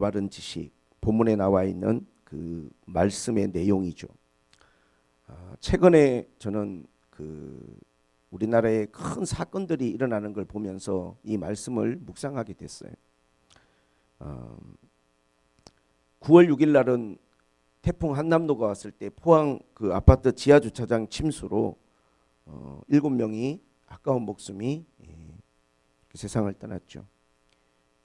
바른 지식, 본문에 나와 있는 그 말씀의 내용이죠. 최근에 저는 우리나라에 큰 사건들이 일어나는 걸 보면서 이 말씀을 묵상하게 됐어요. 9월 6일 날은 태풍 한남노가 왔을 때 포항 그 아파트 지하 주차장 침수로 7명이 아까운 목숨이 세상을 떠났죠.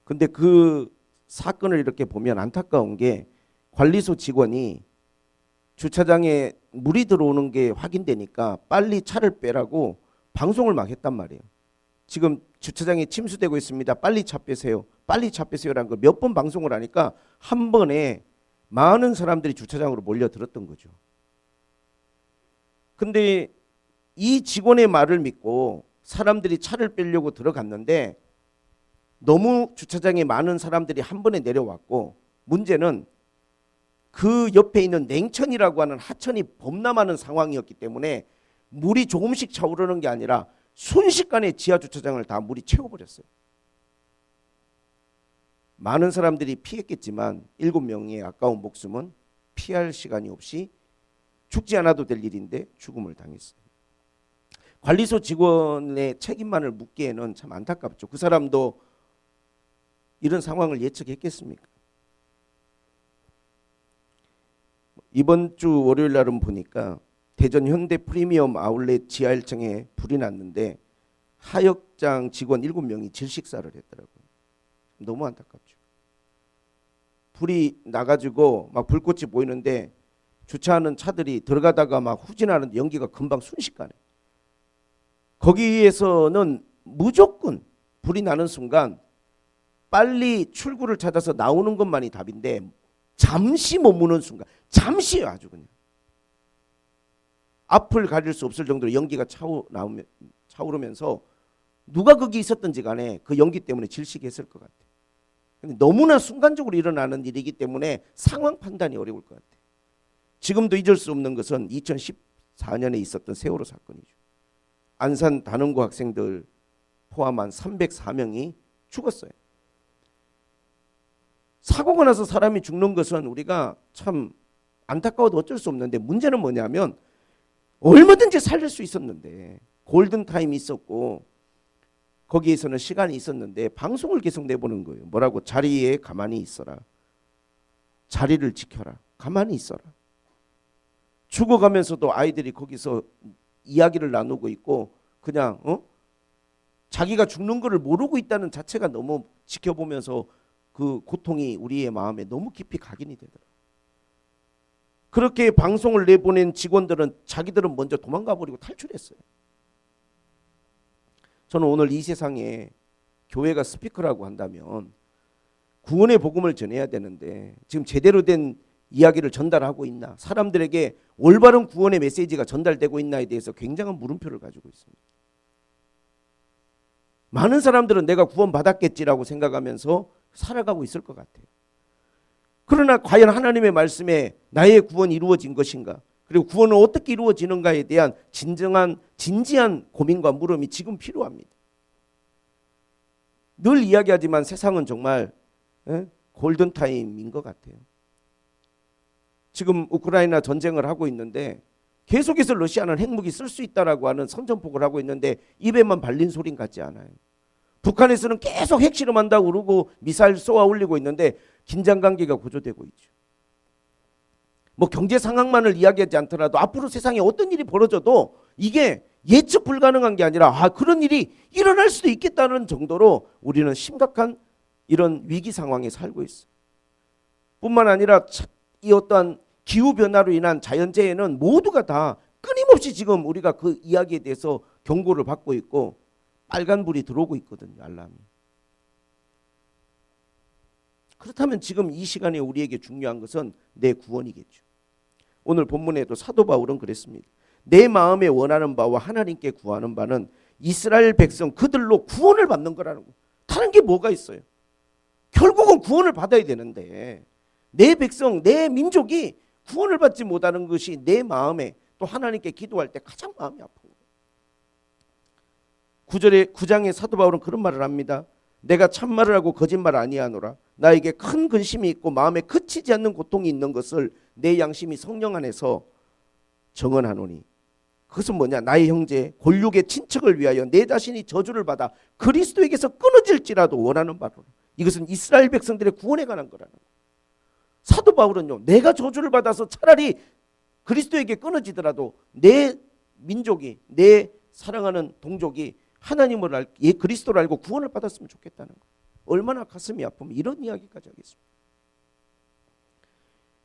근데 그 사건을 이렇게 보면 안타까운 게 관리소 직원이 주차장에 물이 들어오는 게 확인되니까 빨리 차를 빼라고 방송을 막 했단 말이에요. 지금 주차장에 침수되고 있습니다. 빨리 차 빼세요. 빨리 차 빼세요라는 걸 몇 번 방송을 하니까 한 번에 많은 사람들이 주차장으로 몰려들었던 거죠. 근데 이 직원의 말을 믿고 사람들이 차를 빼려고 들어갔는데 너무 주차장에 많은 사람들이 한 번에 내려왔고, 문제는 그 옆에 있는 냉천이라고 하는 하천이 범람하는 상황이었기 때문에 물이 조금씩 차오르는 게 아니라 순식간에 지하 주차장을 다 물이 채워버렸어요. 많은 사람들이 피했겠지만 7명의 아까운 목숨은 피할 시간이 없이 죽지 않아도 될 일인데 죽음을 당했어요. 관리소 직원의 책임만을 묻기에는 참 안타깝죠. 그 사람도 이런 상황을 예측했겠습니까? 이번 주 월요일 날은 보니까 대전 현대 프리미엄 아울렛 지하 1층에 불이 났는데 하역장 직원 7명이 질식사를 했더라고요. 너무 안타깝죠. 불이 나가지고 막 불꽃이 보이는데 주차하는 차들이 들어가다가 막 후진하는데 연기가 금방 순식간에. 거기에서는 무조건 불이 나는 순간 빨리 출구를 찾아서 나오는 것만이 답인데 잠시 머무는 순간, 잠시요 아주 그냥. 앞을 가릴 수 없을 정도로 연기가 차오르면서 누가 거기 있었든지 간에 그 연기 때문에 질식했을 것 같아요. 근데 너무나 순간적으로 일어나는 일이기 때문에 상황 판단이 어려울 것 같아요. 지금도 잊을 수 없는 것은 2014년에 있었던 세월호 사건이죠. 안산 단원고 학생들 포함한 304명이 죽었어요. 사고가 나서 사람이 죽는 것은 우리가 참 안타까워도 어쩔 수 없는데, 문제는 뭐냐면 얼마든지 살릴 수 있었는데, 골든타임이 있었고 거기에서는 시간이 있었는데 방송을 계속 내보는 거예요. 뭐라고? 자리에 가만히 있어라. 자리를 지켜라. 가만히 있어라. 죽어가면서도 아이들이 거기서 이야기를 나누고 있고 그냥 자기가 죽는 거를 모르고 있다는 자체가 너무 지켜보면서 그 고통이 우리의 마음에 너무 깊이 각인이 되더라고요. 그렇게 방송을 내보낸 직원들은 자기들은 먼저 도망가 버리고 탈출했어요. 저는 오늘 이 세상에 교회가 스피커라고 한다면 구원의 복음을 전해야 되는데 지금 제대로 된 이야기를 전달하고 있나, 사람들에게 올바른 구원의 메시지가 전달되고 있나에 대해서 굉장한 물음표를 가지고 있습니다. 많은 사람들은 내가 구원받았겠지라고 생각하면서 살아가고 있을 것 같아요. 그러나 과연 하나님의 말씀에 나의 구원이 이루어진 것인가, 그리고 구원은 어떻게 이루어지는가에 대한 진지한 고민과 물음이 지금 필요합니다. 늘 이야기하지만 세상은 정말 골든타임인 것 같아요. 지금 우크라이나 전쟁을 하고 있는데 계속해서 러시아는 핵무기 쓸 수 있다라고 하는 선전포고를 하고 있는데 입에만 발린 소린 같지 않아요. 북한에서는 계속 핵실험한다고 그러고 미사일 쏘아 올리고 있는데 긴장관계가 고조되고 있죠. 뭐 경제 상황만을 이야기하지 않더라도 앞으로 세상에 어떤 일이 벌어져도 이게 예측 불가능한 게 아니라 그런 일이 일어날 수도 있겠다는 정도로 우리는 심각한 이런 위기 상황에 살고 있어요. 뿐만 아니라 이 어떠한 기후변화로 인한 자연재해는 모두가 다 끊임없이 지금 우리가 그 이야기에 대해서 경고를 받고 있고 빨간불이 들어오고 있거든요. 알람이. 그렇다면 지금 이 시간에 우리에게 중요한 것은 내 구원이겠죠. 오늘 본문에도 사도 바울은 그랬습니다. 내 마음에 원하는 바와 하나님께 구하는 바는 이스라엘 백성 그들로 구원을 받는 거라는 거. 다른 게 뭐가 있어요? 결국은 구원을 받아야 되는데 내 백성, 내 민족이 구원을 받지 못하는 것이 내 마음에, 또 하나님께 기도할 때 가장 마음이 아픈 거예요. 9장에 사도 바울은 그런 말을 합니다. 내가 참말을 하고 거짓말 아니하노라. 나에게 큰 근심이 있고 마음에 그치지 않는 고통이 있는 것을 내 양심이 성령 안에서 정언하노니 그것은 뭐냐? 나의 형제 골육의 친척을 위하여 내 자신이 저주를 받아 그리스도에게서 끊어질지라도 원하는 바로 이것은 이스라엘 백성들의 구원에 관한 거라는 거예요. 사도 바울은요, 내가 저주를 받아서 차라리 그리스도에게 끊어지더라도 내 민족이, 내 사랑하는 동족이 하나님을 그리스도를 알고 구원을 받았으면 좋겠다는 거예요. 얼마나 가슴이 아프면 이런 이야기까지 하겠습니까?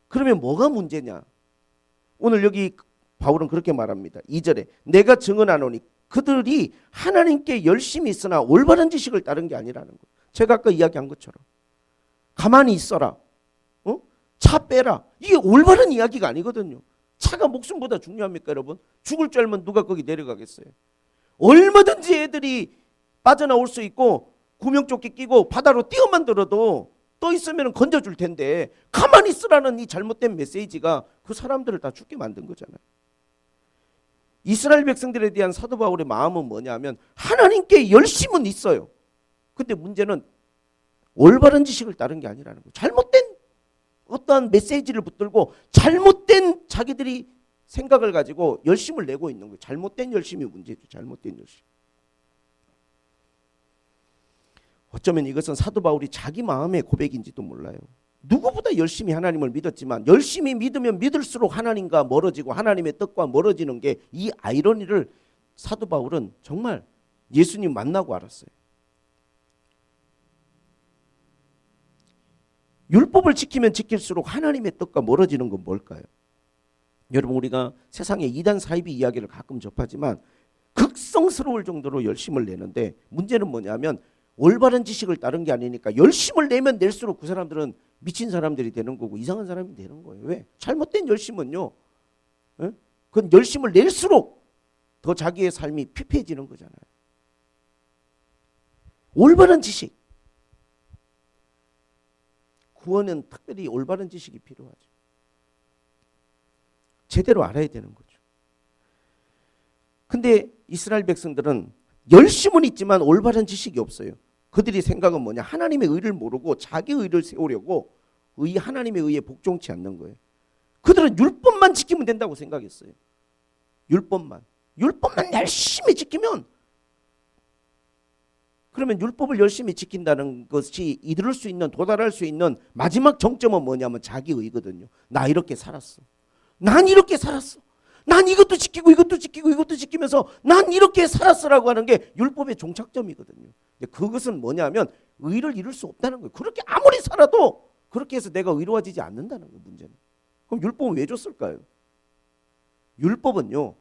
그러면 뭐가 문제냐? 오늘 여기 바울은 그렇게 말합니다. 2절에 내가 증언하노니 그들이 하나님께 열심히 있으나 올바른 지식을 따른 게 아니라는 거예요. 제가 아까 이야기한 것처럼 가만히 있어라, 차 빼라, 이게 올바른 이야기가 아니거든요. 차가 목숨보다 중요합니까 여러분? 죽을 줄 알면 누가 거기 내려가겠어요? 얼마든지 애들이 빠져나올 수 있고 구명조끼 끼고 바다로 뛰어만 들어도 떠 있으면 건져줄 텐데 가만히 있으라는 이 잘못된 메시지가 그 사람들을 다 죽게 만든 거잖아요. 이스라엘 백성들에 대한 사도 바울의 마음은 뭐냐면 하나님께 열심은 있어요. 근데 문제는 올바른 지식을 따른 게 아니라는 거예요. 잘못된 어떠한 메시지를 붙들고 잘못된 자기들이 생각을 가지고 열심을 내고 있는 거예요. 잘못된 열심이 문제죠. 잘못된 열심. 어쩌면 이것은 사도 바울이 자기 마음의 고백인지도 몰라요. 누구보다 열심히 하나님을 믿었지만 열심히 믿으면 믿을수록 하나님과 멀어지고 하나님의 뜻과 멀어지는 게 이 아이러니를 사도 바울은 정말 예수님 만나고 알았어요. 율법을 지키면 지킬수록 하나님의 뜻과 멀어지는 건 뭘까요? 여러분 우리가 세상에 이단 사이비 이야기를 가끔 접하지만 극성스러울 정도로 열심을 내는데 문제는 뭐냐면 올바른 지식을 따른 게 아니니까 열심을 내면 낼수록 그 사람들은 미친 사람들이 되는 거고 이상한 사람이 되는 거예요. 왜? 잘못된 열심은요, 그건 열심을 낼수록 더 자기의 삶이 피폐해지는 거잖아요. 올바른 지식, 구원은 특별히 올바른 지식이 필요하죠. 제대로 알아야 되는 거죠. 근데 이스라엘 백성들은 열심은 있지만 올바른 지식이 없어요. 그들이 생각은 뭐냐? 하나님의 의를 모르고 자기 의를 세우려고 하나님의 의에 복종치 않는 거예요. 그들은 율법만 지키면 된다고 생각했어요. 율법만 열심히 지키면, 그러면 율법을 열심히 지킨다는 것이 이룰 수 있는, 도달할 수 있는 마지막 정점은 뭐냐면 자기 의거든요. 나 이렇게 살았어. 난 이렇게 살았어. 난 이것도 지키고 이것도 지키고 이것도 지키면서 난 이렇게 살았어라고 하는 게 율법의 종착점이거든요. 근데 그것은 뭐냐면 의를 이룰 수 없다는 거예요. 그렇게 아무리 살아도 그렇게 해서 내가 의로워지지 않는다는 거예요. 문제는. 그럼 율법은 왜 줬을까요? 율법은요,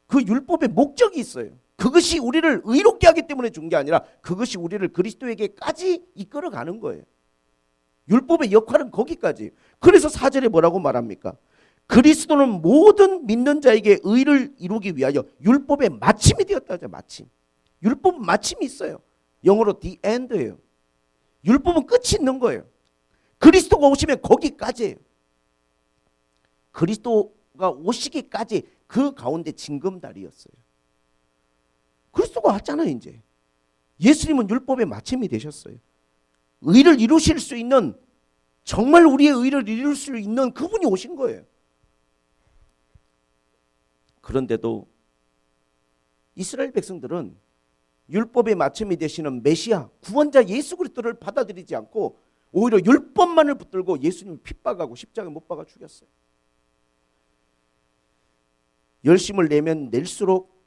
그 율법의 목적이 있어요. 그것이 우리를 의롭게 하기 때문에 준 게 아니라 그것이 우리를 그리스도에게까지 이끌어가는 거예요. 율법의 역할은 거기까지. 그래서 4절에 뭐라고 말합니까? 그리스도는 모든 믿는 자에게 의를 이루기 위하여 율법의 마침이 되었다 하죠. 마침. 율법은 마침이 있어요. 영어로 the end예요. 율법은 끝이 있는 거예요. 그리스도가 오시면 거기까지예요. 그리스도가 오시기까지 그 가운데 징검다리였어요. 그리스도가 왔잖아요. 이제 예수님은 율법의 마침이 되셨어요. 의를 이루실 수 있는, 정말 우리의 의를 이룰 수 있는 그분이 오신 거예요. 그런데도 이스라엘 백성들은 율법의 마침이 되시는 메시아, 구원자 예수 그리스도를 받아들이지 않고 오히려 율법만을 붙들고 예수님을 핍박하고 십자가에 못 박아 죽였어요. 열심을 내면 낼수록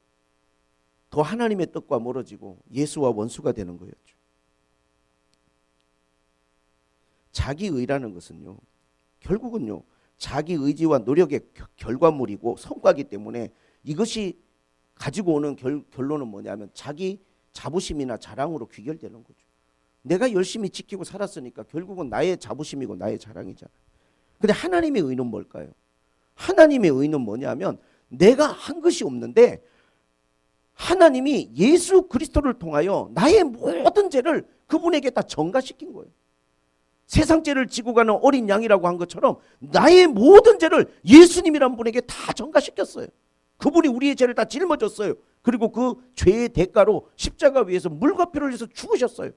더 하나님의 뜻과 멀어지고 예수와 원수가 되는 거였죠. 자기 의라는 것은요, 결국은요, 자기 의지와 노력의 결과물이고 성과이기 때문에 이것이 가지고 오는 결론은 뭐냐면 자기 자부심이나 자랑으로 귀결되는 거죠. 내가 열심히 지키고 살았으니까 결국은 나의 자부심이고 나의 자랑이잖아요. 근데 하나님의 의는 뭘까요? 하나님의 의는 뭐냐면 내가 한 것이 없는데 하나님이 예수 그리스도를 통하여 나의 모든 죄를 그분에게 다 전가시킨 거예요. 세상 죄를 지고 가는 어린 양이라고 한 것처럼 나의 모든 죄를 예수님이란 분에게 다 전가시켰어요. 그분이 우리의 죄를 다 짊어졌어요. 그리고 그 죄의 대가로 십자가 위에서 물과 피를 흘려서 죽으셨어요.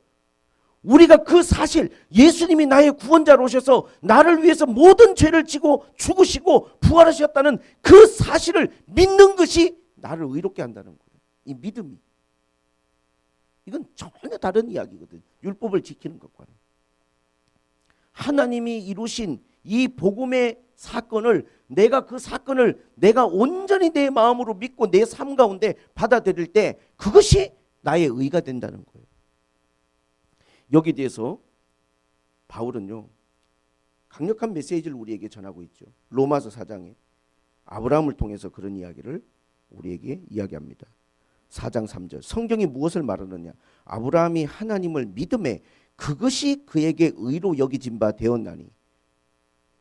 우리가 그 사실, 예수님이 나의 구원자로 오셔서 나를 위해서 모든 죄를 지고 죽으시고 부활하셨다는 그 사실을 믿는 것이 나를 의롭게 한다는 거예요. 이 믿음이. 이건 전혀 다른 이야기거든요. 율법을 지키는 것과는. 하나님이 이루신 이 복음의 사건을, 내가 그 사건을 내가 온전히 내 마음으로 믿고 내 삶 가운데 받아들일 때 그것이 나의 의가 된다는 거예요. 여기에 대해서 바울은요, 강력한 메시지를 우리에게 전하고 있죠. 로마서 4장에 아브라함을 통해서 그런 이야기를 우리에게 이야기합니다. 4장 3절. 성경이 무엇을 말하느냐? 아브라함이 하나님을 믿음에 그것이 그에게 의로 여기진 바 되었나니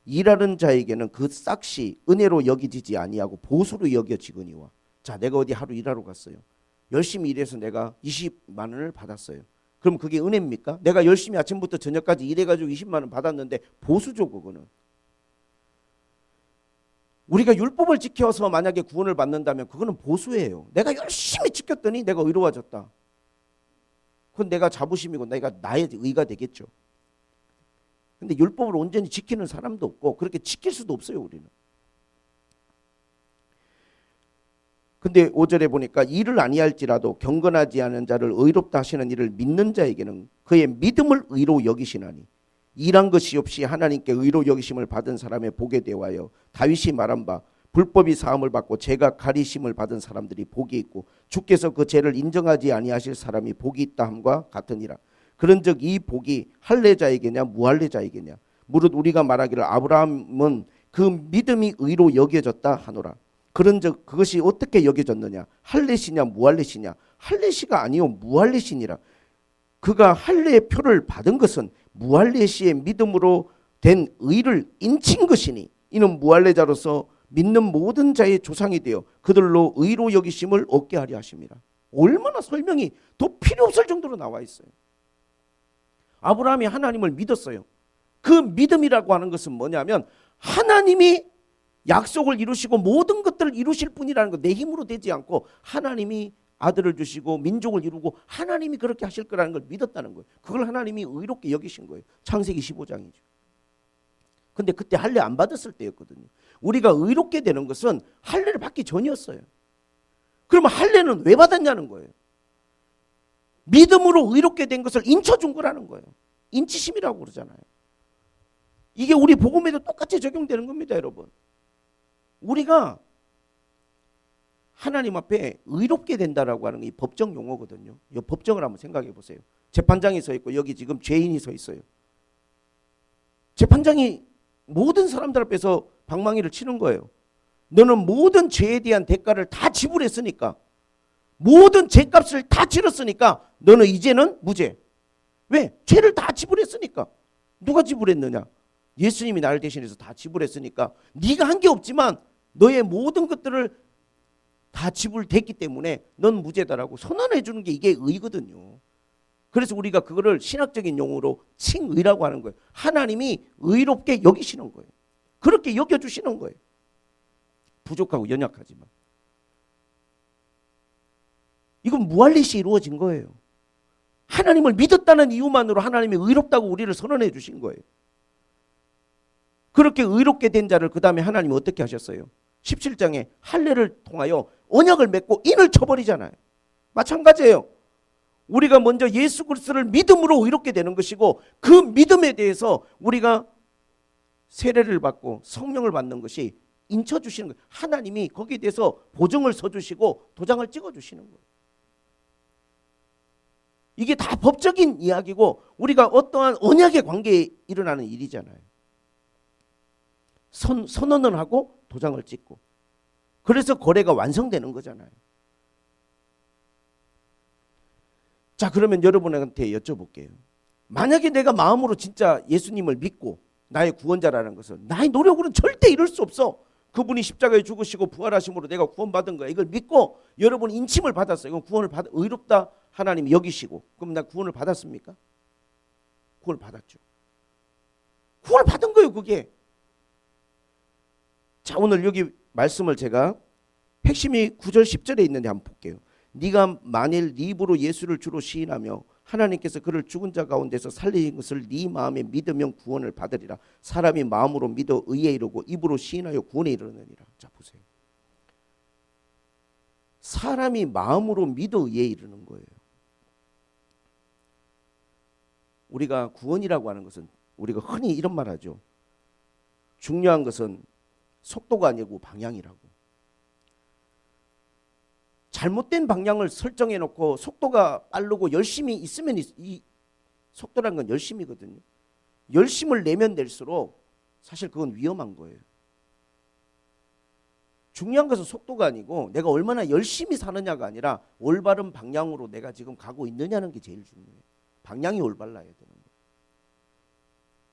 일하는 자에게는 그 싹시 은혜로 여기지지 아니하고 보수로 여겨지거니와. 자, 내가 어디 하루 일하러 갔어요. 열심히 일해서 내가 20만 원을 받았어요. 그럼 그게 은혜입니까? 내가 열심히 아침부터 저녁까지 일해가지고 20만 원 받았는데 보수죠, 그거는. 우리가 율법을 지켜서 만약에 구원을 받는다면 그거는 보수예요. 내가 열심히 지켰더니 내가 의로워졌다. 그건 내가 자부심이고 내가 나의 의가 되겠죠. 근데 율법을 온전히 지키는 사람도 없고 그렇게 지킬 수도 없어요, 우리는. 근데 5절에 보니까 이를 아니할지라도 경건하지 않은 자를 의롭다 하시는 이를 믿는 자에게는 그의 믿음을 의로 여기시나니 일한 것이 없이 하나님께 의로 여기심을 받은 사람의 복에 대하여 다윗이 말한 바 불법이 사함을 받고 죄가 가리심을 받은 사람들이 복이 있고 주께서 그 죄를 인정하지 아니하실 사람이 복이 있다 함과 같으니라. 그런즉 이 복이 할례자에게냐 무할례자에게냐? 무릇 우리가 말하기를 아브라함은 그 믿음이 의로 여겨졌다 하노라. 그런즉 그것이 어떻게 여겨졌느냐? 할례시냐 무할례시냐? 할례시가 아니요 무할례시니라. 그가 할례의 표를 받은 것은 무할례시의 믿음으로 된 의를 인친 것이니 이는 무할례자로서 믿는 모든 자의 조상이 되어 그들로 의로 여기심을 얻게 하려 하심이라. 얼마나 설명이 더 필요 없을 정도로 나와 있어요. 아브라함이 하나님을 믿었어요. 그 믿음이라고 하는 것은 뭐냐면 하나님이 약속을 이루시고 모든 것들을 이루실 분이라는 거, 내 힘으로 되지 않고 하나님이 아들을 주시고 민족을 이루고 하나님이 그렇게 하실 거라는 걸 믿었다는 거예요. 그걸 하나님이 의롭게 여기신 거예요. 창세기 15장이죠. 근데 그때 할례 안 받았을 때였거든요. 우리가 의롭게 되는 것은 할례를 받기 전이었어요. 그러면 할례는 왜 받았냐는 거예요. 믿음으로 의롭게 된 것을 인쳐준 거라는 거예요. 인치심이라고 그러잖아요. 이게 우리 복음에도 똑같이 적용되는 겁니다, 여러분. 우리가 하나님 앞에 의롭게 된다라고 하는 게 법정 용어거든요. 이 법정을 한번 생각해 보세요. 재판장이 서 있고 여기 지금 죄인이 서 있어요. 재판장이 모든 사람들 앞에서 방망이를 치는 거예요. 너는 모든 죄에 대한 대가를 다 지불했으니까, 모든 죄값을 다 치렀으니까 너는 이제는 무죄. 왜? 죄를 다 지불했으니까. 누가 지불했느냐? 예수님이 나를 대신해서 다 지불했으니까 네가 한 게 없지만 너의 모든 것들을 다 지불됐기 때문에 넌 무죄다라고 선언해 주는 게 이게 의거든요. 그래서 우리가 그거를 신학적인 용어로 칭의라고 하는 거예요. 하나님이 의롭게 여기시는 거예요. 그렇게 여겨주시는 거예요. 부족하고 연약하지만. 이건 무할례시 이루어진 거예요. 하나님을 믿었다는 이유만으로 하나님이 의롭다고 우리를 선언해 주신 거예요. 그렇게 의롭게 된 자를 그 다음에 하나님이 어떻게 하셨어요? 17장에 할례를 통하여 언약을 맺고 인을 쳐버리잖아요. 마찬가지예요. 우리가 먼저 예수 그리스도를 믿음으로 의롭게 되는 것이고 그 믿음에 대해서 우리가 세례를 받고 성령을 받는 것이 인쳐주시는 거예요. 하나님이 거기에 대해서 보증을 서주시고 도장을 찍어주시는 거예요. 이게 다 법적인 이야기고 우리가 어떠한 언약의 관계에 일어나는 일이잖아요. 선언을 하고 도장을 찍고 그래서 거래가 완성되는 거잖아요. 자, 그러면 여러분한테 여쭤볼게요. 만약에 내가 마음으로 진짜 예수님을 믿고 나의 구원자라는 것을 나의 노력으로는 절대 이룰 수 없어. 그분이 십자가에 죽으시고 부활하심으로 내가 구원받은 거야. 이걸 믿고 여러분이 인침을 받았어요. 이건 구원을 받아 의롭다 하나님이 여기시고 그럼 나 구원을 받았습니까? 구원을 받았죠. 구원을 받은 거예요, 그게. 자, 오늘 여기 말씀을 제가 핵심이 9절 10절에 있는데 한번 볼게요. 네가 만일 네 입으로 예수를 주로 시인하며 하나님께서 그를 죽은 자 가운데서 살리신 것을 네 마음에 믿으면 구원을 받으리라. 사람이 마음으로 믿어 의에 이르고 입으로 시인하여 구원에 이르느니라. 자 보세요. 사람이 마음으로 믿어 의에 이르는 거예요. 우리가 구원이라고 하는 것은 우리가 흔히 이런 말 하죠. 중요한 것은 속도가 아니고 방향이라고. 잘못된 방향을 설정해 놓고 속도가 빠르고 열심히 있으면 이 속도라는 건 열심이거든요. 열심을 내면 낼수록 사실 그건 위험한 거예요. 중요한 것은 속도가 아니고 내가 얼마나 열심히 사느냐가 아니라 올바른 방향으로 내가 지금 가고 있느냐는 게 제일 중요해요. 방향이 올바라야 되는 거예요.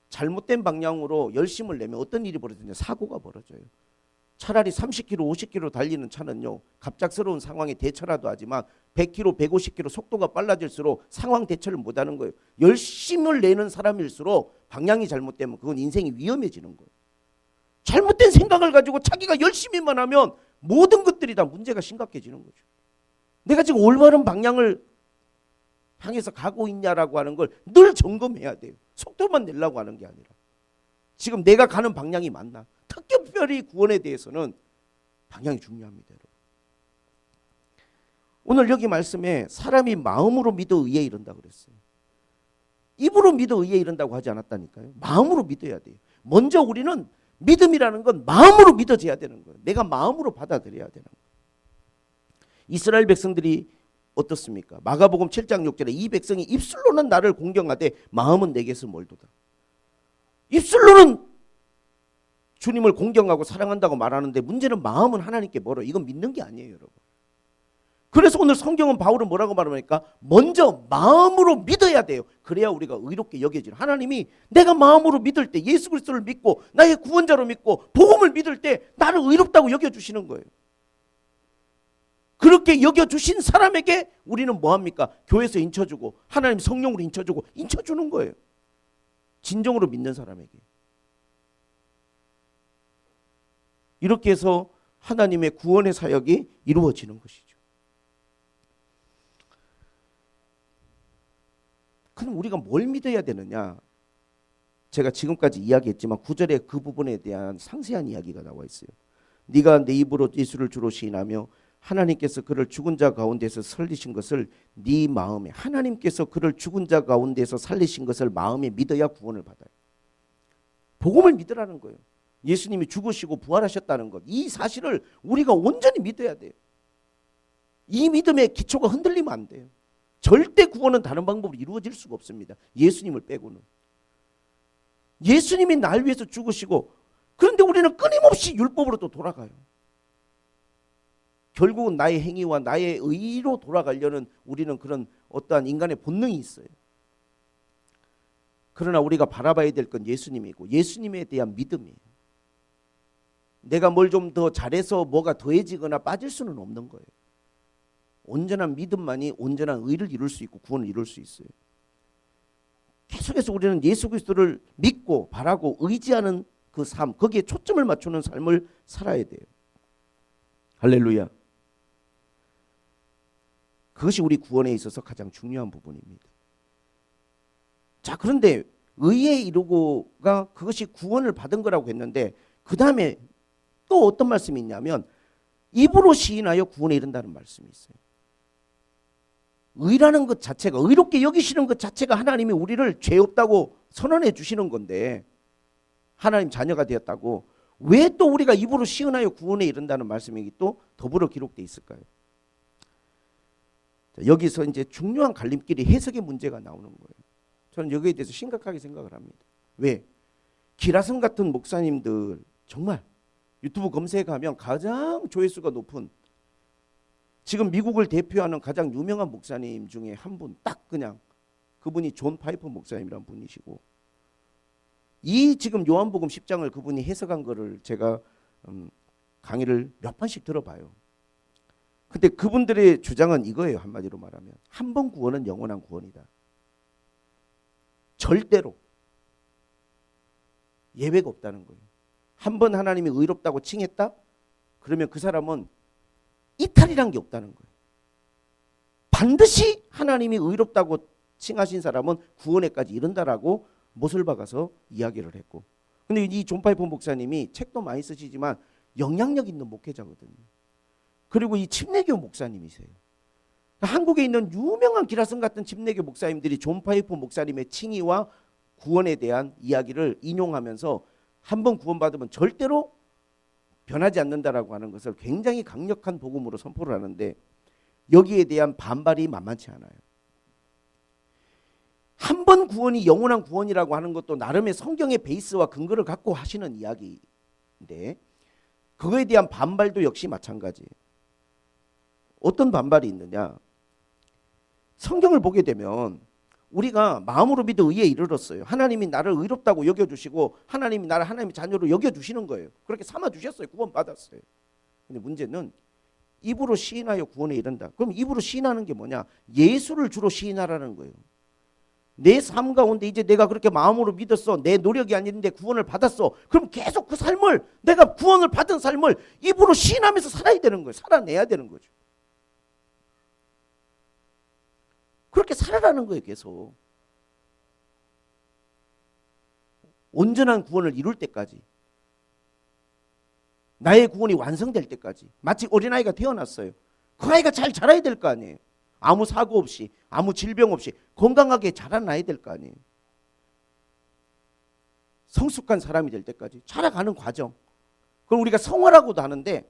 잘못된 방향으로 열심을 내면 어떤 일이 벌어지냐? 사고가 벌어져요. 차라리 30km, 50km 달리는 차는요, 갑작스러운 상황에 대처라도 하지만 100km, 150km 속도가 빨라질수록 상황 대처를 못하는 거예요. 열심을 내는 사람일수록 방향이 잘못되면 그건 인생이 위험해지는 거예요. 잘못된 생각을 가지고 자기가 열심히만 하면 모든 것들이 다 문제가 심각해지는 거죠. 내가 지금 올바른 방향을 향해서 가고 있냐라고 하는 걸 늘 점검해야 돼요. 속도만 내려고 하는 게 아니라 지금 내가 가는 방향이 맞나. 특별히 구원에 대해서는 방향이 중요합니다. 여러분. 오늘 여기 말씀에 사람이 마음으로 믿어 의에 이른다 그랬어요. 입으로 믿어 의에 이른다고 하지 않았다니까요. 마음으로 믿어야 돼요. 먼저 우리는 믿음이라는 건 마음으로 믿어져야 되는 거예요. 내가 마음으로 받아들여야 되는 거예요. 이스라엘 백성들이 어떻습니까? 마가복음 7장 6절에 이 백성이 입술로는 나를 공경하되 마음은 내게서 멀도다. 입술로는 주님을 공경하고 사랑한다고 말하는데 문제는 마음은 하나님께 멀어. 이건 믿는 게 아니에요, 여러분. 그래서 오늘 성경은 바울은 뭐라고 말합니까? 먼저 마음으로 믿어야 돼요. 그래야 우리가 의롭게 여겨지는. 하나님이 내가 마음으로 믿을 때, 예수 그리스도를 믿고 나의 구원자로 믿고 복음을 믿을 때 나를 의롭다고 여겨주시는 거예요. 그렇게 여겨주신 사람에게 우리는 뭐합니까? 교회에서 인쳐주고 하나님 성령으로 인쳐주고 인쳐주는 거예요. 진정으로 믿는 사람에게. 이렇게 해서 하나님의 구원의 사역이 이루어지는 것이죠. 그럼 우리가 뭘 믿어야 되느냐? 제가 지금까지 이야기했지만 9절에 그 부분에 대한 상세한 이야기가 나와 있어요. 네가 내 입으로 예수를 주로 시인하며 하나님께서 그를 죽은 자 가운데서 살리신 것을 네 마음에, 하나님께서 그를 죽은 자 가운데서 살리신 것을 마음에 믿어야 구원을 받아요. 복음을 믿으라는 거예요. 예수님이 죽으시고 부활하셨다는 것, 이 사실을 우리가 온전히 믿어야 돼요. 이 믿음의 기초가 흔들리면 안 돼요. 절대 구원은 다른 방법으로 이루어질 수가 없습니다. 예수님을 빼고는. 예수님이 날 위해서 죽으시고, 그런데 우리는 끊임없이 율법으로 또 돌아가요. 결국은 나의 행위와 나의 의로 돌아가려는 우리는 그런 어떠한 인간의 본능이 있어요. 그러나 우리가 바라봐야 될 건 예수님이고 예수님에 대한 믿음이에요. 내가 뭘 좀 더 잘해서 뭐가 더해지거나 빠질 수는 없는 거예요. 온전한 믿음만이 온전한 의를 이룰 수 있고 구원을 이룰 수 있어요. 계속해서 우리는 예수 그리스도를 믿고 바라고 의지하는 그 삶, 거기에 초점을 맞추는 삶을 살아야 돼요. 할렐루야. 그것이 우리 구원에 있어서 가장 중요한 부분입니다. 자, 그런데 의에 이루고가 그것이 구원을 받은 거라고 했는데 그 다음에 또 어떤 말씀이 있냐면 입으로 시인하여 구원에 이른다는 말씀이 있어요. 의라는 것 자체가, 의롭게 여기시는 것 자체가 하나님이 우리를 죄 없다고 선언해 주시는 건데, 하나님 자녀가 되었다고 왜 또 우리가 입으로 시인하여 구원에 이른다는 말씀이 또 더불어 기록되어 있을까요? 자, 여기서 이제 중요한 갈림길이 해석의 문제가 나오는 거예요. 저는 여기에 대해서 심각하게 생각을 합니다. 왜? 기라성 같은 목사님들 정말 유튜브 검색하면 가장 조회수가 높은, 지금 미국을 대표하는 가장 유명한 목사님 중에 한 분, 딱 그냥 그분이 존 파이퍼 목사님이라는 분이시고, 이 지금 요한복음 10장을 그분이 해석한 거를 제가 강의를 몇 번씩 들어봐요. 근데 그분들의 주장은 이거예요. 한마디로 말하면 한 번 구원은 영원한 구원이다. 절대로 예외가 없다는 거예요. 한 번 하나님이 의롭다고 칭했다? 그러면 그 사람은 이탈이란 게 없다는 거예요. 반드시 하나님이 의롭다고 칭하신 사람은 구원에까지 이른다라고 못을 박아서 이야기를 했고. 근데 이 존 파이프 목사님이 책도 많이 쓰시지만 영향력 있는 목회자거든요. 그리고 이 침례교 목사님이세요. 한국에 있는 유명한 기라성 같은 침례교 목사님들이 존 파이프 목사님의 칭의와 구원에 대한 이야기를 인용하면서 한번 구원받으면 절대로 변하지 않는다라고 하는 것을 굉장히 강력한 복음으로 선포를 하는데, 여기에 대한 반발이 만만치 않아요. 한 번 구원이 영원한 구원이라고 하는 것도 나름의 성경의 베이스와 근거를 갖고 하시는 이야기인데, 그거에 대한 반발도 역시 마찬가지예요. 어떤 반발이 있느냐? 성경을 보게 되면 우리가 마음으로 믿어 의에 이르렀어요. 하나님이 나를 의롭다고 여겨주시고 하나님이 나를 하나님의 자녀로 여겨주시는 거예요. 그렇게 삼아주셨어요. 구원받았어요. 근데 문제는 입으로 시인하여 구원에 이른다. 그럼 입으로 시인하는 게 뭐냐? 예수를 주로 시인하라는 거예요. 내 삶 가운데 이제 내가 그렇게 마음으로 믿었어. 내 노력이 아닌데 구원을 받았어. 그럼 계속 그 삶을, 내가 구원을 받은 삶을 입으로 시인하면서 살아야 되는 거예요. 살아내야 되는 거죠. 그렇게 살아라는 거예요. 계속 온전한 구원을 이룰 때까지, 나의 구원이 완성될 때까지. 마치 어린아이가 태어났어요. 그 아이가 잘 자라야 될 거 아니에요. 아무 사고 없이, 아무 질병 없이 건강하게 자라나야 될 거 아니에요. 성숙한 사람이 될 때까지 자라가는 과정. 그걸 우리가 성화라고도 하는데,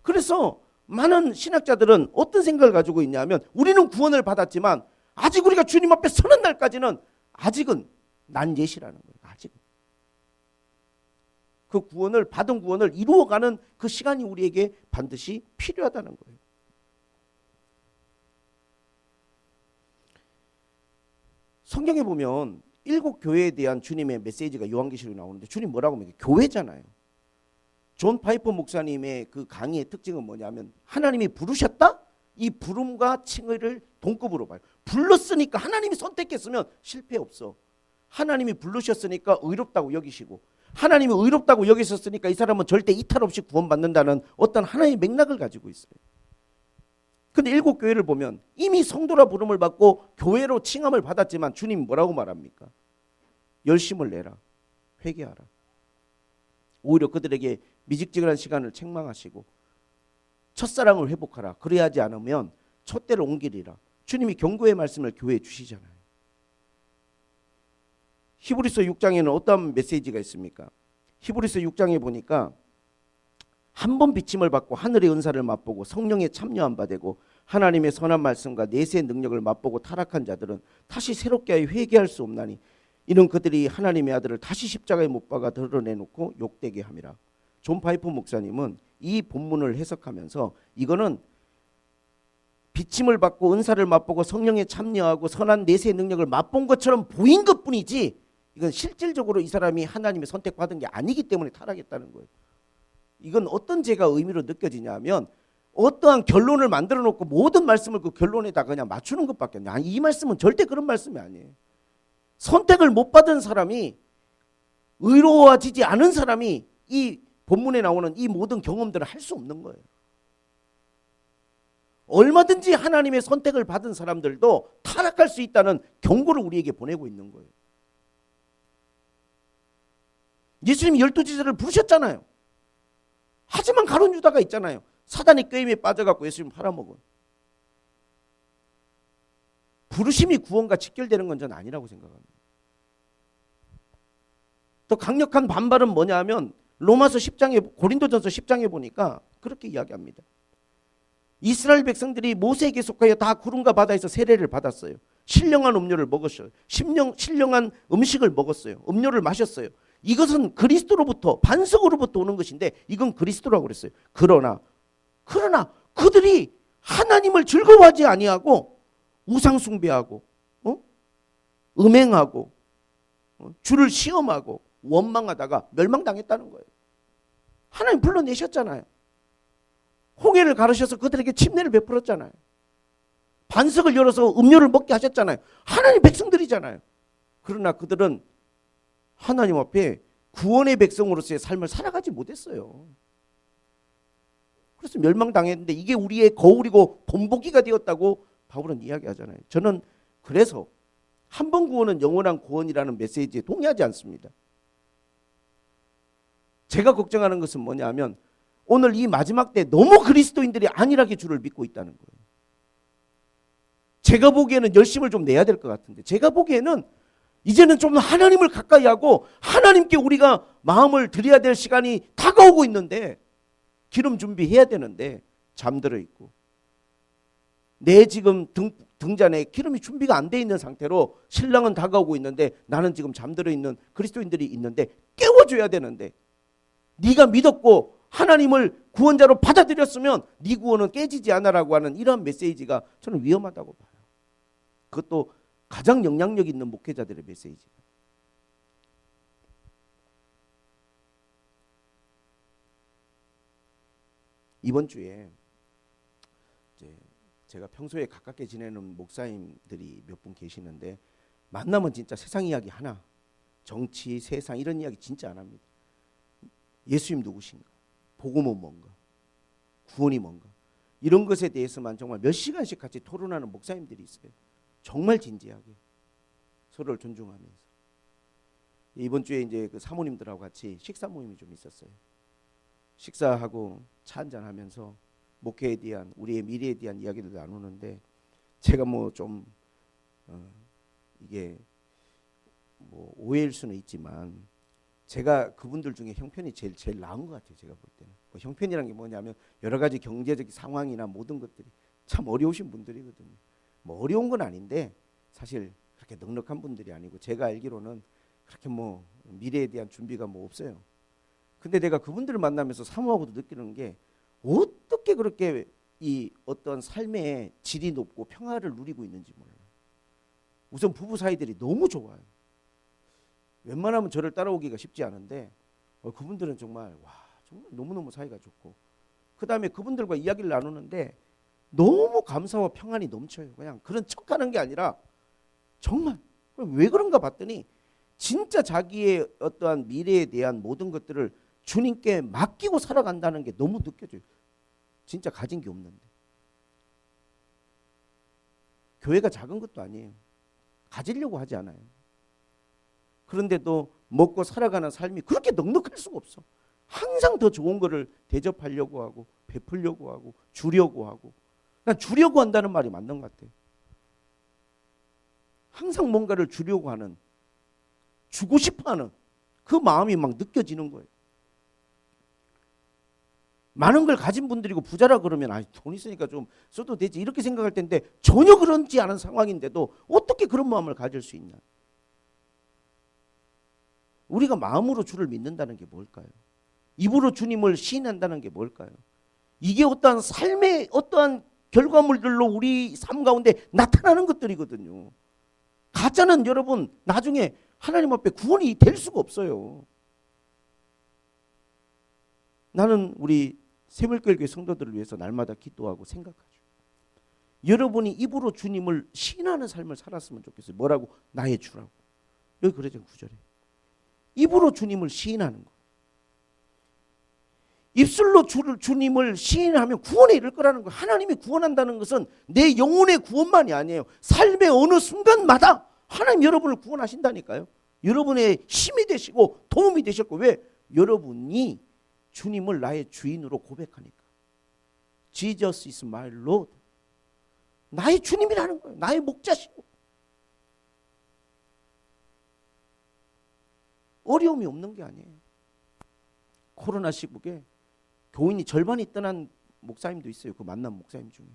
그래서 많은 신학자들은 어떤 생각을 가지고 있냐면, 우리는 구원을 받았지만 아직 우리가 주님 앞에 서는 날까지는 아직은 난 예시라는 거예요. 아직은. 그 구원을, 받은 구원을 이루어가는 그 시간이 우리에게 반드시 필요하다는 거예요. 성경에 보면 7 교회에 대한 주님의 메시지가 요한계시록에 나오는데, 주님 뭐라고 합니까? 교회잖아요. 존 파이퍼 목사님의 그 강의의 특징은 뭐냐면, 하나님이 부르셨다? 이 부름과 칭의를 동급으로 봐요. 불렀으니까, 하나님이 선택했으면 실패 없어. 하나님이 부르셨으니까 의롭다고 여기시고, 하나님이 의롭다고 여기셨으니까 이 사람은 절대 이탈 없이 구원받는다는 어떤 하나의 맥락을 가지고 있어요. 근데 7 교회를 보면 이미 성도라 부름을 받고 교회로 칭함을 받았지만 주님 뭐라고 말합니까? 열심을 내라, 회개하라. 오히려 그들에게 미직직한 시간을 책망하시고 첫사랑을 회복하라. 그래야지 않으면 촛대를 옮기리라. 주님이 경고의 말씀을 교회에 주시잖아요. 히브리서 6장에는 어떤 메시지가 있습니까? 히브리서 6장에 보니까 한 번 비침을 받고 하늘의 은사를 맛보고 성령에 참여한 바 되고 하나님의 선한 말씀과 내세의 능력을 맛보고 타락한 자들은 다시 새롭게 하여 회개할 수 없나니 이는 그들이 하나님의 아들을 다시 십자가에 못 박아 드러내놓고 욕되게 함이라. 존 파이프 목사님은 이 본문을 해석하면서 이거는 비침을 받고 은사를 맛보고 성령에 참여하고 선한 내세의 능력을 맛본 것처럼 보인 것뿐이지, 이건 실질적으로 이 사람이 하나님의 선택받은 게 아니기 때문에 타락했다는 거예요. 이건 어떤 죄가 의미로 느껴지냐면, 어떠한 결론을 만들어 놓고 모든 말씀을 그 결론에다 그냥 맞추는 것밖에 없냐. 이 말씀은 절대 그런 말씀이 아니에요. 선택을 못 받은 사람이, 의로워지지 않은 사람이 이 본문에 나오는 이 모든 경험들을 할 수 없는 거예요. 얼마든지 하나님의 선택을 받은 사람들도 타락할 수 있다는 경고를 우리에게 보내고 있는 거예요. 예수님이 12제자를 부르셨잖아요. 하지만 가룟 유다가 있잖아요. 사단의 꾀임에 빠져갖고 예수님 팔아먹은. 부르심이 구원과 직결되는 건 저는 아니라고 생각합니다. 더 강력한 반발은 뭐냐 하면 로마서 10장에, 고린도전서 10장에 보니까 그렇게 이야기합니다. 이스라엘 백성들이 모세에게 속하여 다 구름과 바다에서 세례를 받았어요. 신령한 음료를 먹었어요. 신령한 음식을 먹었어요. 음료를 마셨어요. 이것은 그리스도로부터, 반석으로부터 오는 것인데 이건 그리스도라고 그랬어요. 그러나 그들이 하나님을 즐거워하지 아니하고 우상 숭배하고 음행하고 주를 시험하고 원망하다가 멸망당했다는 거예요. 하나님 불러내셨잖아요. 홍해를 가르셔서 그들에게 침례를 베풀었잖아요. 반석을 열어서 음료를 먹게 하셨잖아요. 하나님 백성들이잖아요. 그러나 그들은 하나님 앞에 구원의 백성으로서의 삶을 살아가지 못했어요. 그래서 멸망당했는데 이게 우리의 거울이고 본보기가 되었다고 바울은 이야기하잖아요. 저는 그래서 한 번 구원은 영원한 구원이라는 메시지에 동의하지 않습니다. 제가 걱정하는 것은 뭐냐면 오늘 이 마지막 때 너무 그리스도인들이 안일하게 주를 믿고 있다는 거예요. 제가 보기에는 열심을 좀 내야 될 것 같은데, 제가 보기에는 이제는 좀 하나님을 가까이 하고 하나님께 우리가 마음을 드려야 될 시간이 다가오고 있는데, 기름 준비해야 되는데 잠들어 있고, 내 지금 등잔에 기름이 준비가 안 돼 있는 상태로 신랑은 다가오고 있는데 나는 지금 잠들어 있는 그리스도인들이 있는데 깨워줘야 되는데, 네가 믿었고 하나님을 구원자로 받아들였으면 네 구원은 깨지지 않아라고 하는 이런 메시지가 저는 위험하다고 봐요. 그것도 가장 영향력 있는 목회자들의 메시지가. 이번 주에 이제 제가 평소에 가깝게 지내는 목사님들이 몇 분 계시는데, 만나면 진짜 세상 이야기 하나, 정치, 세상 이런 이야기 진짜 안 합니다. 예수님 누구신가? 복음은 뭔가? 구원이 뭔가? 이런 것에 대해서만 정말 몇 시간씩 같이 토론하는 목사님들이 있어요. 정말 진지하게 서로를 존중하면서. 이번 주에 이제 그 사모님들하고 같이 식사 모임이 좀 있었어요. 식사하고 차 한잔 하면서 목회에 대한, 우리의 미래에 대한 이야기를 나누는데, 제가 뭐 좀 이게 뭐 오해일 수는 있지만 제가 그분들 중에 형편이 제일 나은 것 같아요. 제가 볼 때는. 뭐 형편이란 게 뭐냐면 여러 가지 경제적 상황이나 모든 것들이 참 어려우신 분들이거든요. 뭐 어려운 건 아닌데 사실 그렇게 넉넉한 분들이 아니고, 제가 알기로는 그렇게 뭐 미래에 대한 준비가 뭐 없어요. 근데 내가 그분들을 만나면서 사모하고도 느끼는 게, 어떻게 그렇게 이 어떤 삶의 질이 높고 평화를 누리고 있는지 몰라요. 우선 부부 사이들이 너무 좋아요. 웬만하면 저를 따라오기가 쉽지 않은데 그분들은 정말 정말 너무너무 사이가 좋고, 그 다음에 그분들과 이야기를 나누는데 너무 감사와 평안이 넘쳐요. 그냥 그런 척하는 게 아니라 정말 왜 그런가 봤더니 진짜 자기의 어떠한 미래에 대한 모든 것들을 주님께 맡기고 살아간다는 게 너무 느껴져요. 진짜 가진 게 없는데. 교회가 작은 것도 아니에요. 가지려고 하지 않아요. 그런데도 먹고 살아가는 삶이 그렇게 넉넉할 수가 없어. 항상 더 좋은 거를 대접하려고 하고 베풀려고 하고 주려고 하고. 난 주려고 한다는 말이 맞는 것 같아요. 항상 뭔가를 주려고 하는, 주고 싶어하는 그 마음이 막 느껴지는 거예요. 많은 걸 가진 분들이고 부자라 그러면 돈 있으니까 좀 써도 되지 이렇게 생각할 텐데, 전혀 그렇지 않은 상황인데도 어떻게 그런 마음을 가질 수 있냐. 우리가 마음으로 주를 믿는다는 게 뭘까요? 입으로 주님을 시인한다는 게 뭘까요? 이게 어떠한 삶의 어떠한 결과물들로 우리 삶 가운데 나타나는 것들이거든요. 가짜는 여러분 나중에 하나님 앞에 구원이 될 수가 없어요. 나는 우리 새물교회 성도들을 위해서 날마다 기도하고 생각하죠. 여러분이 입으로 주님을 시인하는 삶을 살았으면 좋겠어요. 뭐라고? 나의 주라고. 여기 그러죠, 9절에. 입으로 주님을 시인하는 거. 입술로 주님을 시인하면 구원에 이를 거라는 거예요. 하나님이 구원한다는 것은 내 영혼의 구원만이 아니에요. 삶의 어느 순간마다 하나님 여러분을 구원하신다니까요. 여러분의 힘이 되시고 도움이 되셨고, 왜? 여러분이 주님을 나의 주인으로 고백하니까. Jesus is my Lord. 나의 주님이라는 거예요. 나의 목자시고. 어려움이 없는 게 아니에요. 코로나 시국에 교인이 절반이 떠난 목사님도 있어요. 그 만난 목사님 중에.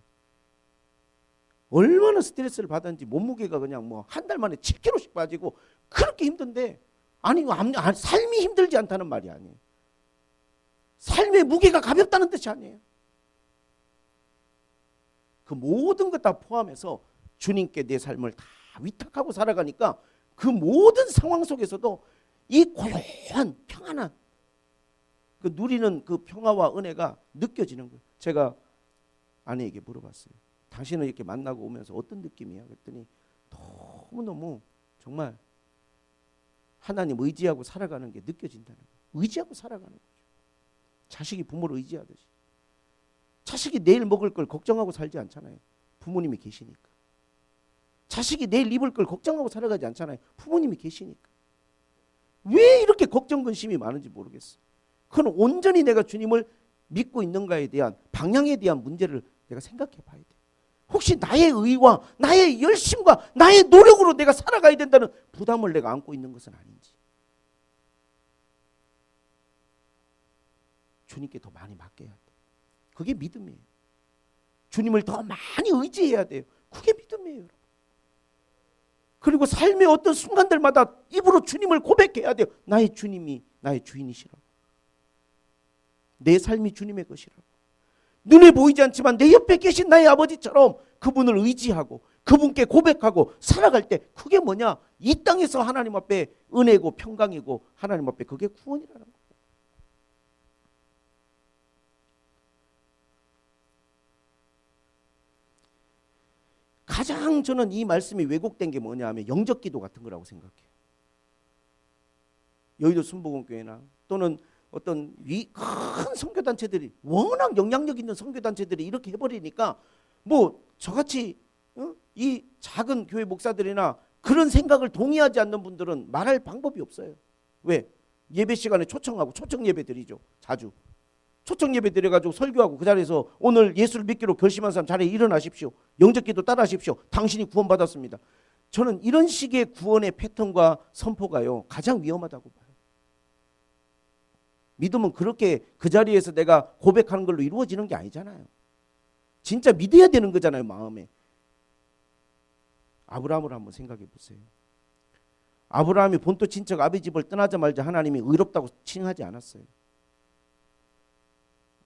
얼마나 스트레스를 받았는지 몸무게가 그냥 뭐 한 달 만에 7kg씩 빠지고 그렇게 힘든데, 아니 삶이 힘들지 않다는 말이 아니에요. 삶의 무게가 가볍다는 뜻이 아니에요. 그 모든 것 다 포함해서 주님께 내 삶을 다 위탁하고 살아가니까 그 모든 상황 속에서도 이 고요한 평안한 그 누리는 그 평화와 은혜가 느껴지는 거예요. 제가 아내에게 물어봤어요. 당신은 이렇게 만나고 오면서 어떤 느낌이야? 그랬더니 너무너무 정말 하나님 의지하고 살아가는 게 느껴진다는 거예요. 의지하고 살아가는 거죠. 자식이 부모를 의지하듯이. 자식이 내일 먹을 걸 걱정하고 살지 않잖아요. 부모님이 계시니까. 자식이 내일 입을 걸 걱정하고 살아가지 않잖아요. 부모님이 계시니까. 왜 이렇게 걱정 근심이 많은지 모르겠어. 그건 온전히 내가 주님을 믿고 있는가에 대한 방향에 대한 문제를 내가 생각해 봐야 돼. 혹시 나의 의와 나의 열심과 나의 노력으로 내가 살아가야 된다는 부담을 내가 안고 있는 것은 아닌지. 주님께 더 많이 맡겨야 돼. 그게 믿음이에요. 주님을 더 많이 의지해야 돼요. 그게 믿음이에요, 여러분. 그리고 삶의 어떤 순간들마다 입으로 주님을 고백해야 돼요. 나의 주님이 나의 주인이시라고. 내 삶이 주님의 것이라고. 눈에 보이지 않지만 내 옆에 계신 나의 아버지처럼 그분을 의지하고 그분께 고백하고 살아갈 때 그게 뭐냐? 이 땅에서 하나님 앞에 은혜고 평강이고 하나님 앞에 그게 구원이라는 거예요. 가장 저는 이 말씀이 왜곡된 게 뭐냐 하면 영적 기도 같은 거라고 생각해요. 여의도 순복음교회나 또는 어떤 큰 선교단체들이 워낙 영향력 있는 선교단체들이 이렇게 해버리니까 뭐 저같이 이 작은 교회 목사들이나 그런 생각을 동의하지 않는 분들은 말할 방법이 없어요. 왜? 예배 시간에 초청하고 초청 예배 드리죠. 자주. 초청 예배 드려가지고 설교하고 그 자리에서 오늘 예수를 믿기로 결심한 사람 자리에 일어나십시오. 영적 기도 따라 하십시오. 당신이 구원받았습니다. 저는 이런 식의 구원의 패턴과 선포가요 가장 위험하다고 봐요. 믿음은 그렇게 그 자리에서 내가 고백하는 걸로 이루어지는 게 아니잖아요. 진짜 믿어야 되는 거잖아요, 마음에. 아브라함을 한번 생각해 보세요. 아브라함이 본토 친척 아비 집을 떠나자마자 하나님이 의롭다고 칭하지 않았어요.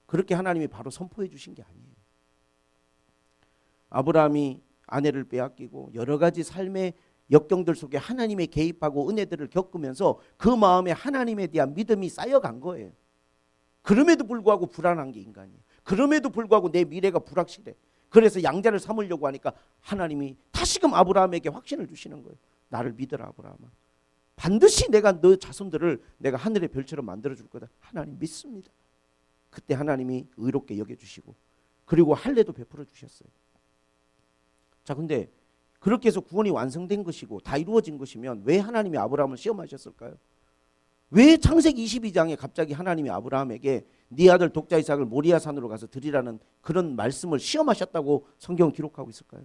그렇게 하나님이 바로 선포해 주신 게 아니에요. 아브라함이 아내를 빼앗기고 여러 가지 삶의 역경들 속에 하나님의 개입하고 은혜들을 겪으면서 그 마음에 하나님에 대한 믿음이 쌓여간 거예요. 그럼에도 불구하고 불안한 게 인간이에요. 그럼에도 불구하고 내 미래가 불확실해. 그래서 양자를 삼으려고 하니까 하나님이 다시금 아브라함에게 확신을 주시는 거예요. 나를 믿어라, 아브라함아. 반드시 내가 너 자손들을 내가 하늘의 별처럼 만들어줄 거다. 하나님 믿습니다. 그때 하나님이 의롭게 여겨주시고 그리고 할례도 베풀어 주셨어요. 자, 근데 그렇게 해서 구원이 완성된 것이고 다 이루어진 것이면 왜 하나님이 아브라함을 시험하셨을까요? 왜 창세기 22장에 갑자기 하나님이 아브라함에게 네 아들 독자 이삭을 모리아 산으로 가서 드리라는 그런 말씀을 시험하셨다고 성경은 기록하고 있을까요?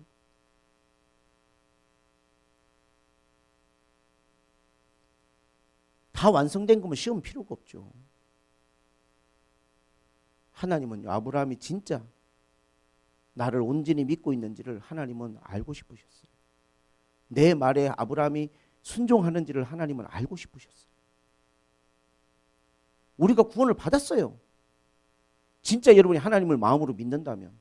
다 완성된 거면 시험 필요가 없죠. 하나님은요, 아브라함이 진짜 나를 온전히 믿고 있는지를 하나님은 알고 싶으셨어요. 내 말에 아브라함이 순종하는지를 하나님은 알고 싶으셨어요. 우리가 구원을 받았어요. 진짜 여러분이 하나님을 마음으로 믿는다면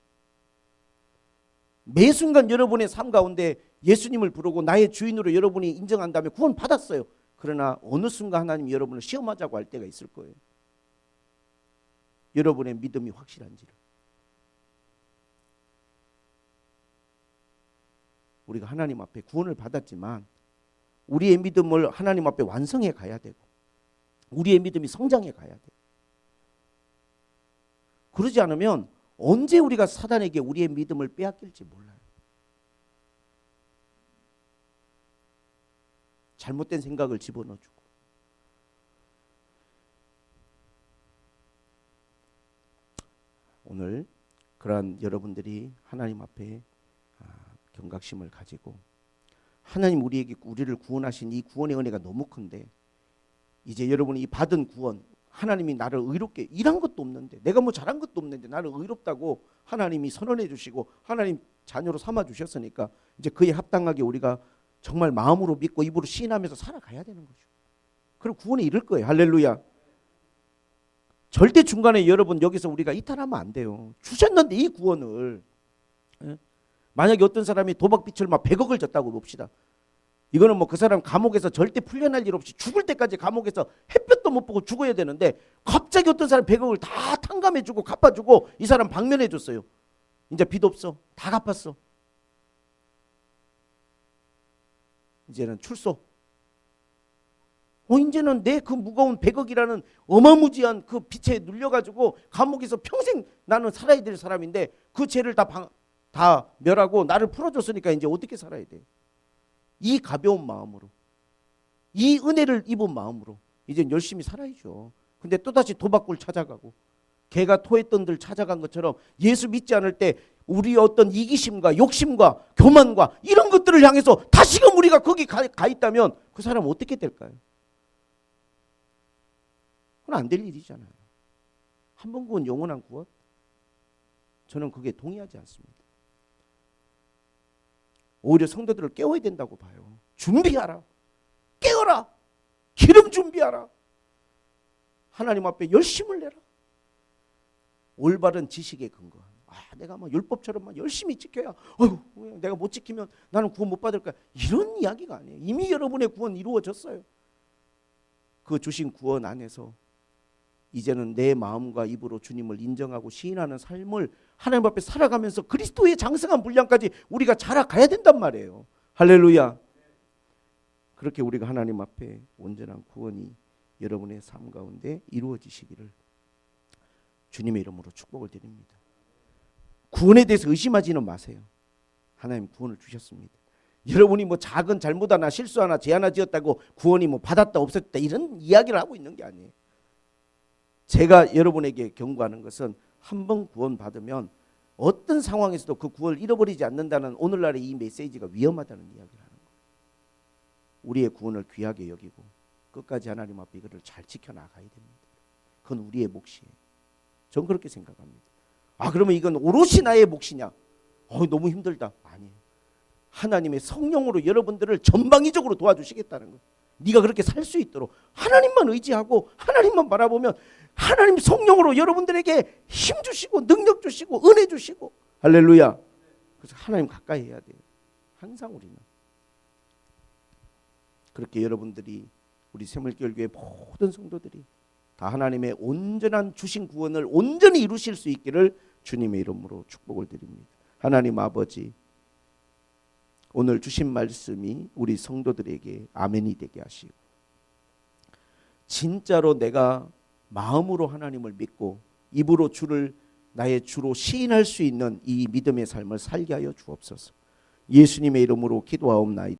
매 순간 여러분의 삶 가운데 예수님을 부르고 나의 주인으로 여러분이 인정한다면 구원 받았어요. 그러나 어느 순간 하나님이 여러분을 시험하자고 할 때가 있을 거예요. 여러분의 믿음이 확실한지를. 우리가 하나님 앞에 구원을 받았지만 우리의 믿음을 하나님 앞에 완성해 가야 되고 우리의 믿음이 성장해 가야 돼요. 그러지 않으면 언제 우리가 사단에게 우리의 믿음을 빼앗길지 몰라요. 잘못된 생각을 집어넣어주고. 오늘 그러한 여러분들이 하나님 앞에 경각심을 가지고 하나님 우리를 구원하신 이 구원의 은혜가 너무 큰데 이제 여러분이 이 받은 구원 하나님이 나를 의롭게 일한 것도 없는데 내가 뭐 잘한 것도 없는데 나를 의롭다고 하나님이 선언해 주시고 하나님 자녀로 삼아 주셨으니까 이제 그에 합당하게 우리가 정말 마음으로 믿고 입으로 시인하면서 살아가야 되는 거죠. 그리고 구원에 이를 거예요. 할렐루야. 절대 중간에 여러분 여기서 우리가 이탈하면 안 돼요. 주셨는데 이 구원을 만약에 어떤 사람이 도박빚을 막 100억을 졌다고 봅시다. 이거는 뭐 그 사람 감옥에서 절대 풀려날 일 없이 죽을 때까지 감옥에서 햇볕도 못 보고 죽어야 되는데 갑자기 어떤 사람 100억을 다 탕감해주고 갚아주고 이 사람 방면해줬어요. 이제 빚 없어. 다 갚았어. 이제는 출소. 이제는 내 그 무거운 100억이라는 어마무지한 그 빚에 눌려가지고 감옥에서 평생 나는 살아야 될 사람인데 그 죄를 다 멸하고 나를 풀어줬으니까 이제 어떻게 살아야 돼? 이 가벼운 마음으로, 이 은혜를 입은 마음으로 이제 열심히 살아야죠. 근데 또다시 도박꾼 찾아가고 개가 토했던 들 찾아간 것처럼 예수 믿지 않을 때 우리 어떤 이기심과 욕심과 교만과 이런 것들을 향해서 다시금 우리가 거기 가 있다면 그 사람은 어떻게 될까요? 그건 안 될 일이잖아요. 한 번 구원 영원한 구원? 저는 그게 동의하지 않습니다. 오히려 성도들을 깨워야 된다고 봐요. 준비하라. 깨어라. 기름 준비하라. 하나님 앞에 열심을 내라. 올바른 지식에 근거한. 내가 막 율법처럼 막 열심히 지켜야 내가 못 지키면 나는 구원 못 받을까. 이런 이야기가 아니에요. 이미 여러분의 구원 이루어졌어요. 그 주신 구원 안에서 이제는 내 마음과 입으로 주님을 인정하고 시인하는 삶을 하나님 앞에 살아가면서 그리스도의 장성한 분량까지 우리가 자라가야 된단 말이에요. 할렐루야. 그렇게 우리가 하나님 앞에 온전한 구원이 여러분의 삶 가운데 이루어지시기를 주님의 이름으로 축복을 드립니다. 구원에 대해서 의심하지는 마세요. 하나님 구원을 주셨습니다. 여러분이 뭐 작은 잘못 하나 실수 하나 죄 하나 지었다고 구원이 뭐 받았다 없었다 이런 이야기를 하고 있는 게 아니에요. 제가 여러분에게 경고하는 것은 한 번 구원 받으면 어떤 상황에서도 그 구원을 잃어버리지 않는다는 오늘날의 이 메시지가 위험하다는 이야기를 하는 거예요. 우리의 구원을 귀하게 여기고 끝까지 하나님 앞에 이거를 잘 지켜나가야 됩니다. 그건 우리의 몫이에요. 전 그렇게 생각합니다. 그러면 이건 오롯이 나의 몫이냐? 너무 힘들다. 아니에요. 하나님의 성령으로 여러분들을 전방위적으로 도와주시겠다는 거예요. 네가 그렇게 살 수 있도록 하나님만 의지하고 하나님만 바라보면 하나님 성령으로 여러분들에게 힘 주시고 능력 주시고 은혜 주시고 할렐루야. 그래서 하나님 가까이 해야 돼요. 항상 우리는. 그렇게 여러분들이 우리 새물교회 모든 성도들이 다 하나님의 온전한 주신 구원을 온전히 이루실 수 있기를 주님의 이름으로 축복을 드립니다. 하나님 아버지, 오늘 주신 말씀이 우리 성도들에게 아멘이 되게 하시고 진짜로 내가 마음으로 하나님을 믿고 입으로 주를 나의 주로 시인할 수 있는 이 믿음의 삶을 살게 하여 주옵소서. 예수님의 이름으로 기도하옵나이다.